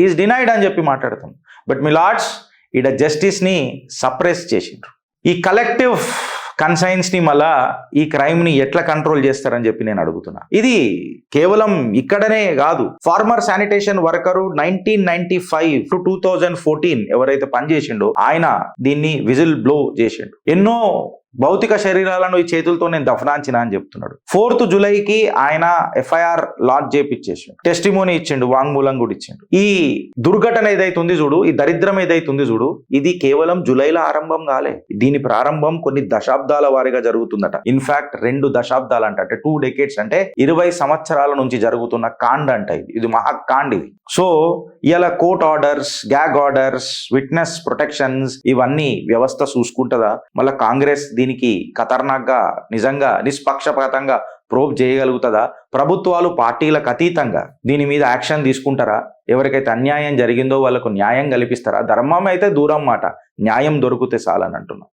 Is denied అని చెప్పి మాట్లాడతాం. బట్ మీ లార్డ్స్ ఈడ జస్టిస్ని సప్రెస్ చేసిండ్రు. ఈ కలెక్టివ్ కన్సైన్స్ని మళ్ళా ఈ క్రైమ్ని ఎట్లా కంట్రోల్ చేస్తారని చెప్పి నేను అడుగుతున్నా. ఇది కేవలం ఇక్కడనే కాదు. ఫార్మర్ శానిటేషన్ వర్కరు 1995 to 2014 ఎవరైతే పనిచేసిండో ఆయన దీన్ని విజిల్ బ్లో చేసిండు. ఎన్నో భౌతిక శరీరాలను ఈ చేతులతో నేను దఫనాంచిన అని చెప్తున్నాడు. 4th జూలైకి ఆయన ఎఫ్ఐఆర్ లాడ్జ్ చేపిచ్చేసిండు, టెస్టిమోనీ ఇచ్చిండు, వాంగ్మూలం కూడా ఇచ్చిండు. ఈ దుర్ఘటన ఏదైతుంది చూడు, ఈ దరిద్రం ఏదైతుంది చూడు, ఇది కేవలం జూలైలో ఆరంభం కాలే. దీని ప్రారంభం కొన్ని దశాబ్దాల వారీగా జరుగుతుందట. ఇన్ఫాక్ట్ 2 దశాబ్దాలు అంటే 2 decades అంటే 20 సంవత్సరాల నుంచి జరుగుతున్న కాండ్ అంట. ఇది మహాకాండ్ ఇది. సో ఇలా court orders, gag orders, witness protections ఇవన్నీ వ్యవస్థ చూసుకుంటుందా? మళ్ళీ కాంగ్రెస్ దీనికి ఖతర్నాక్గా నిజంగా నిష్పక్షపాతంగా ప్రోబ్ చేయగలుగుతుందా? ప్రభుత్వాలు పార్టీలకు అతీతంగా దీని మీద యాక్షన్ తీసుకుంటారా? ఎవరికైతే అన్యాయం జరిగిందో వాళ్ళకు న్యాయం కల్పిస్తారా? ధర్మం అయితే దూరం మాట, న్యాయం దొరికితే చాలని అంటున్నా.